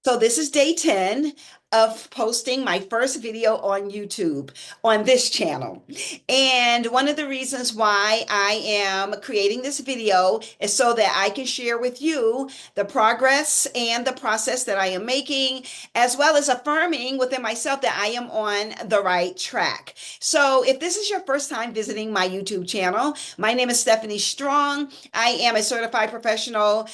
So this is day 10 of posting my first video on YouTube on this channel. And one of the reasons why I am creating this video is so that I can share with you the progress and the process that I am making, as well as affirming within myself that I am on the right track. So if this is your first time visiting my YouTube channel, my name is Stephanie Strong. I am a certified professional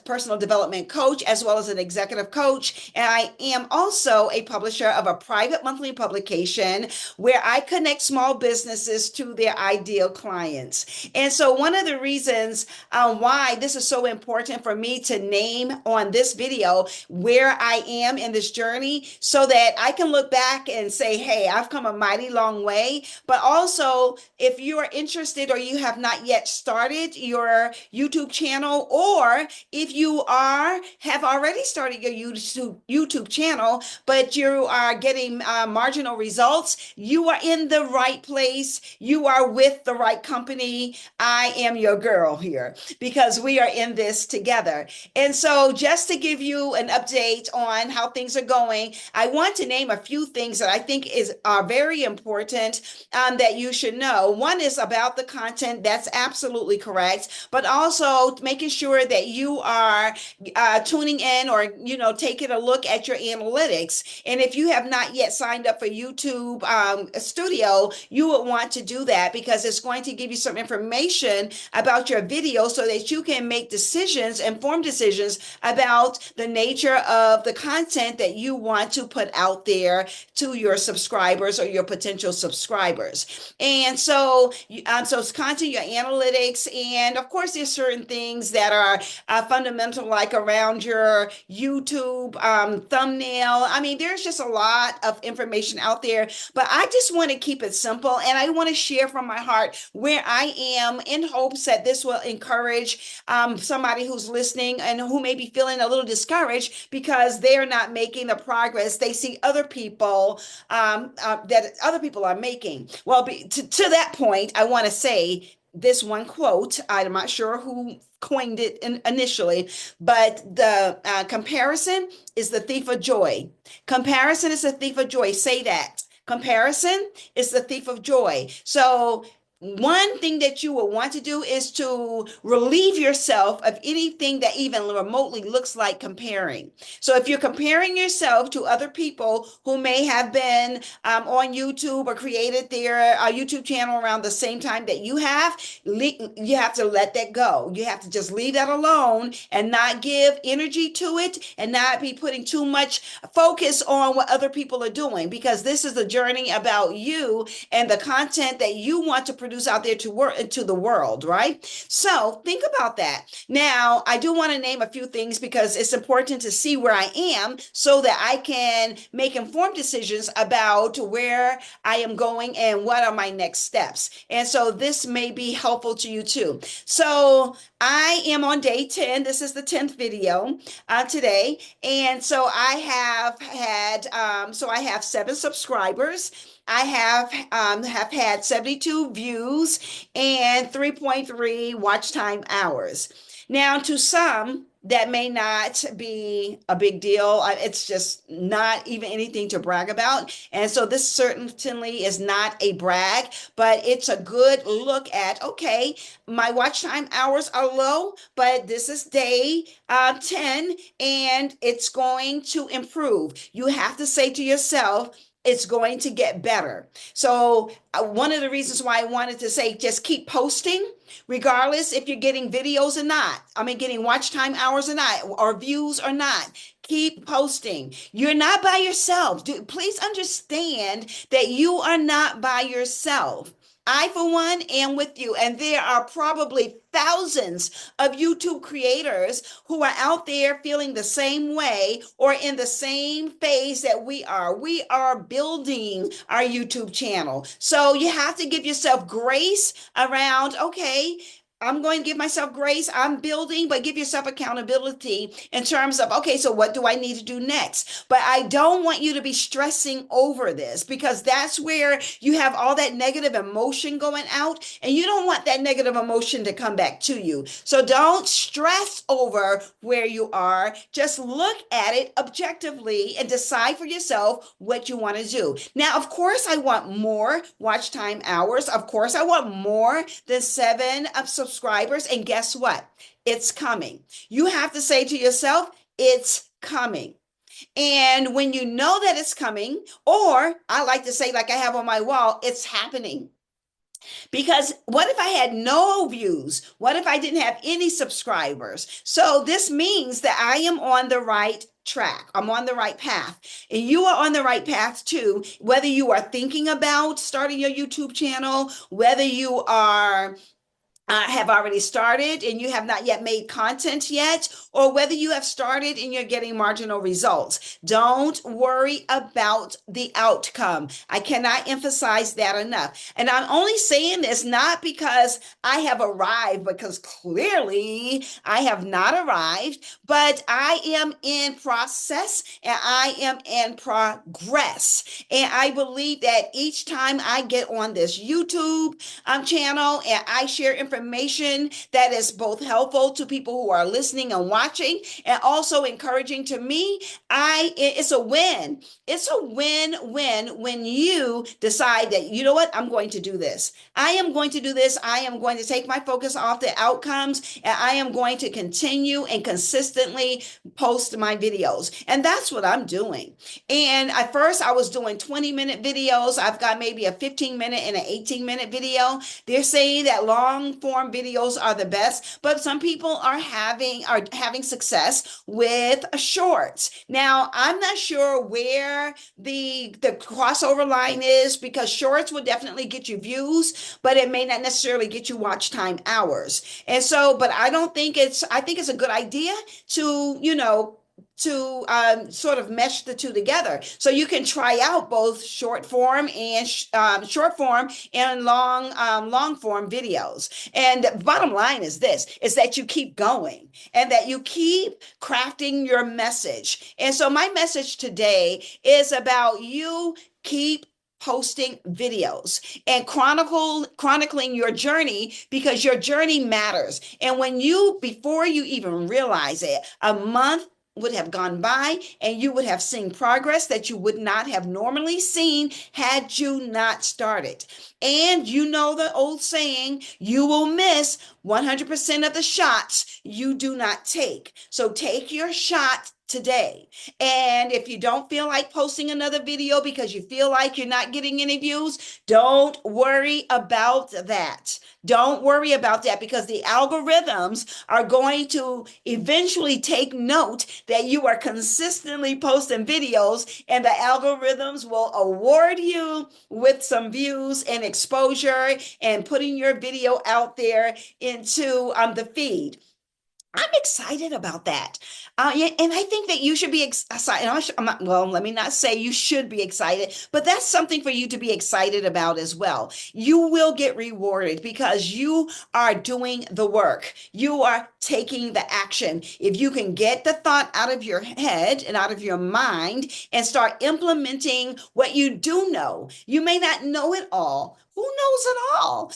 personal development coach, as well as an executive coach. And I am also a publisher of a private monthly publication where I connect small businesses to their ideal clients. And so one of the reasons why this is so important for me to name on this video where I am in this journey so that I can look back and say, hey, I've come a mighty long way. But also, if you are interested or you have not yet started your YouTube channel, or if you have already started your YouTube channel, but you are getting marginal results, you are in the right place. You are with the right company. I am your girl here because we are in this together. And so just to give you an update on how things are going, I want to name a few things that I think are very important that you should know. One is about the content. That's absolutely correct, but also making sure that you are tuning in or, taking a look at your analytics. And if you have not yet signed up for YouTube Studio, you would want to do that because it's going to give you some information about your video so that you can make decisions, informed decisions about the nature of the content that you want to put out there to your subscribers or your potential subscribers. And so it's content, your analytics, and of course, there's certain things that are fundamental, like around your YouTube thumbnail. I mean, there's just a lot of information out there, but I just want to keep it simple and I want to share from my heart where I am in hopes that this will encourage somebody who's listening and who may be feeling a little discouraged because they're not making the progress they see other people that other people are making. Well, to that point, I want to say this one quote. I'm not sure who coined it initially, but the comparison is the thief of joy. Comparison is the thief of joy. Say that. Comparison is the thief of joy. So one thing that you will want to do is to relieve yourself of anything that even remotely looks like comparing. So if you're comparing yourself to other people who may have been on YouTube or created their YouTube channel around the same time that you have to let that go. You have to just leave that alone and not give energy to it and not be putting too much focus on what other people are doing, because this is a journey about you and the content that you want to produce out there to the world, right? So think about that. Now, I do want to name a few things because it's important to see where I am so that I can make informed decisions about where I am going and what are my next steps. And so this may be helpful to you too. So I am on day 10. This is the 10th video today. And so I have 7 subscribers. I have had 72 views and 3.3 watch time hours. Now, to some, that may not be a big deal. It's just not even anything to brag about. And so this certainly is not a brag, but it's a good look at, okay, my watch time hours are low, but this is day 10 and it's going to improve. You have to say to yourself, it's going to get better. So one of the reasons why I wanted to say just keep posting, regardless if you're getting videos or not. I mean, getting watch time hours or not, or views or not. Keep posting. You're not by yourself. Please understand that you are not by yourself. I, for one, am with you. And there are probably thousands of YouTube creators who are out there feeling the same way or in the same phase that we are. We are building our YouTube channel. So you have to give yourself grace around, okay, I'm going to give myself grace. I'm building, but give yourself accountability in terms of, okay, so what do I need to do next? But I don't want you to be stressing over this because that's where you have all that negative emotion going out, and you don't want that negative emotion to come back to you. So don't stress over where you are. Just look at it objectively and decide for yourself what you want to do. Now, of course, I want more watch time hours. Of course, I want more than seven subscribers. And guess what? It's coming. You have to say to yourself, it's coming. And when you know that it's coming, or I like to say, like I have on my wall, it's happening. Because what if I had no views? What if I didn't have any subscribers? So this means that I am on the right track. I'm on the right path. And you are on the right path too, whether you are thinking about starting your YouTube channel, whether you are have already started and you have not yet made content yet, or whether you have started and you're getting marginal results. Don't worry about the outcome. I cannot emphasize that enough. And I'm only saying this not because I have arrived, because clearly I have not arrived, but I am in process and I am in progress. And I believe that each time I get on this YouTube channel and I share information that is both helpful to people who are listening and watching and also encouraging to me, it's a win. It's a win-win when you decide that, you know what, I'm going to do this. I am going to do this. I am going to take my focus off the outcomes, and I am going to continue and consistently post my videos. And that's what I'm doing. And at first I was doing 20-minute videos. I've got maybe a 15-minute and an 18-minute video. They're saying that long form videos are the best, but some people are having success with shorts. Now, I'm not sure where the crossover line is, because shorts will definitely get you views, but it may not necessarily get you watch time hours. And so, but I think it's a good idea to, sort of mesh the two together, so you can try out both short form and long form videos. And the bottom line is this: is that you keep going and that you keep crafting your message. And so my message today is about you keep posting videos and chronicling your journey, because your journey matters. And before you even realize it, a month would have gone by and you would have seen progress that you would not have normally seen had you not started. And you know the old saying, you will miss 100% of the shots you do not take. So take your shot today. And if you don't feel like posting another video because you feel like you're not getting any views, don't worry about that. Don't worry about that, because the algorithms are going to eventually take note that you are consistently posting videos, and the algorithms will award you with some views and exposure and putting your video out there into the feed. I'm excited about that. Yeah, and I think that you should be excited. Well, let me not say you should be excited, but that's something for you to be excited about as well. You will get rewarded because you are doing the work. You are taking the action. If you can get the thought out of your head and out of your mind and start implementing what you do know, you may not know it all. Who knows it all?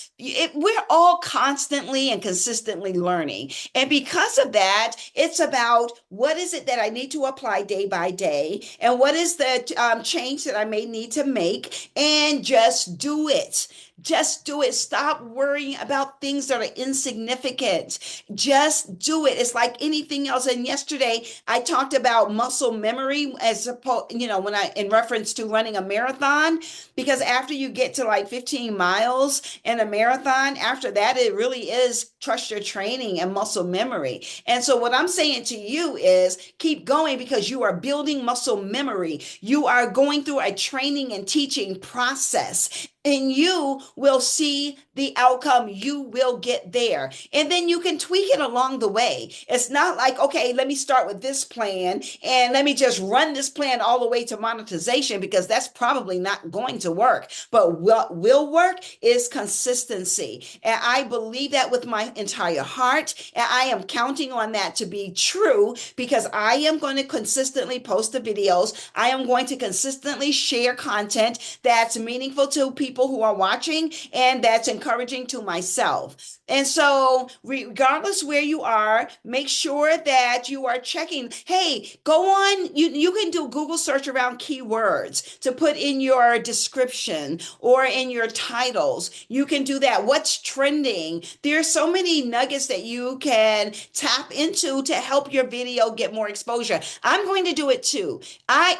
We're all constantly and consistently learning. And because of that, it's about what is it that I need to apply day by day, and what is the change that I may need to make, and just do it. Just do it. Stop worrying about things that are insignificant. Just do it. It's like anything else. And yesterday I talked about muscle memory in reference to running a marathon, because after you get to like 15 miles in a marathon, after that, it really is trust your training and muscle memory. And so what I'm saying to you is keep going, because you are building muscle memory. You are going through a training and teaching process. and you will see the outcome. You will get there. And then you can tweak it along the way. It's not like, okay, let me start with this plan and let me just run this plan all the way to monetization, because that's probably not going to work. But what will work is consistency. And I believe that with my entire heart. And I am counting on that to be true, because I am going to consistently post the videos. I am going to consistently share content that's meaningful to people who are watching and that's encouraging to myself. And so, regardless where you are, make sure that you are checking. Hey, go on. You can do Google search around keywords to put in your description or in your titles. You can do that. What's trending? There's so many nuggets that you can tap into to help your video get more exposure. I'm going to do it too.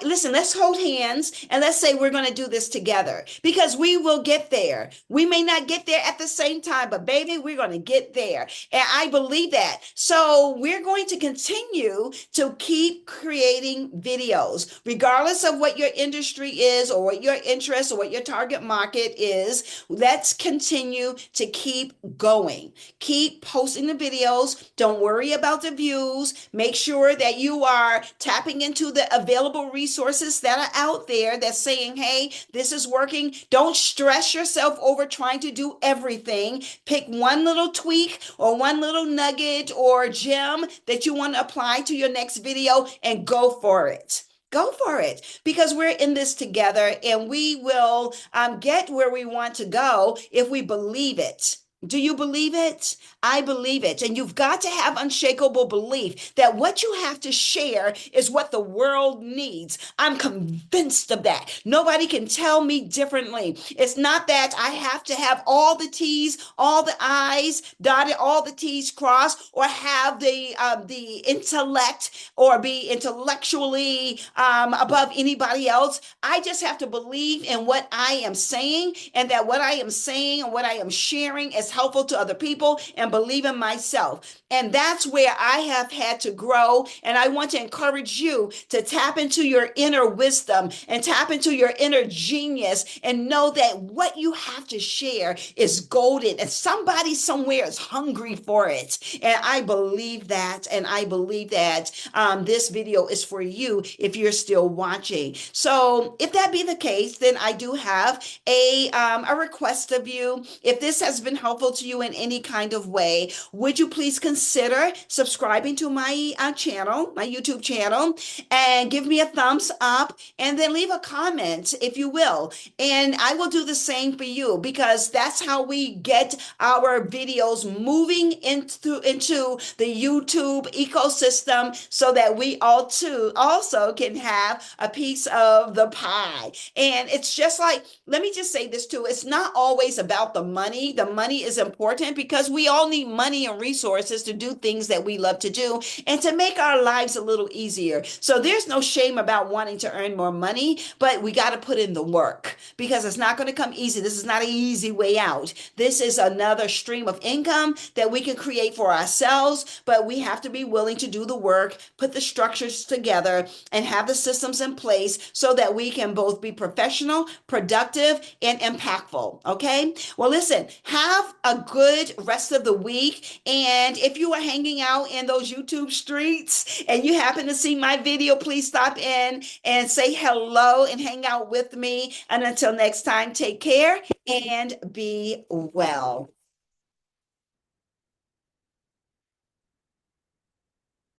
Listen, let's hold hands and let's say we're going to do this together, because we will get there. We may not get there at the same time, but baby, we're going to get there. And I believe that. So we're going to continue to keep creating videos, regardless of what your industry is or what your interest or what your target market is. Let's continue to keep going. Keep posting the videos. Don't worry about the views. Make sure that you are tapping into the available resources that are out there that's saying, hey, this is working. Don't stress yourself over trying to do everything. Pick one little tweak or one little nugget or gem that you want to apply to your next video and go for it. Go for it, because we're in this together, and we will get where we want to go if we believe it. Do you believe it? I believe it. And you've got to have unshakable belief that what you have to share is what the world needs. I'm convinced of that. Nobody can tell me differently. It's not that I have to have all the T's, all the I's dotted, all the T's crossed, or have the intellect or be intellectually above anybody else. I just have to believe in what I am saying, and that what I am saying and what I am sharing is helpful to other people, and believe in myself. And that's where I have had to grow. And I want to encourage you to tap into your inner wisdom and tap into your inner genius, and know that what you have to share is golden, and somebody somewhere is hungry for it. And I believe that. And I believe that this video is for you if you're still watching. So if that be the case, then I do have a request of you. If this has been helpful to you in any kind of way, would you please consider subscribing to my channel, my YouTube channel, and give me a thumbs up, and then leave a comment if you will. And I will do the same for you, because that's how we get our videos moving into the YouTube ecosystem, so that we all too also can have a piece of the pie. And it's just like, let me just say this too. It's not always about the money. The money is important, because we all need money and resources to do things that we love to do and to make our lives a little easier. So there's no shame about wanting to earn more money, but we got to put in the work, because it's not going to come easy. This is not an easy way out. This is another stream of income that we can create for ourselves, but we have to be willing to do the work, put the structures together, and have the systems in place so that we can both be professional, productive, and impactful. Okay? Well, listen, have a good rest of the week. And if you are hanging out in those YouTube streets and you happen to see my video, please stop in and say hello and hang out with me. And until next time, take care and be well.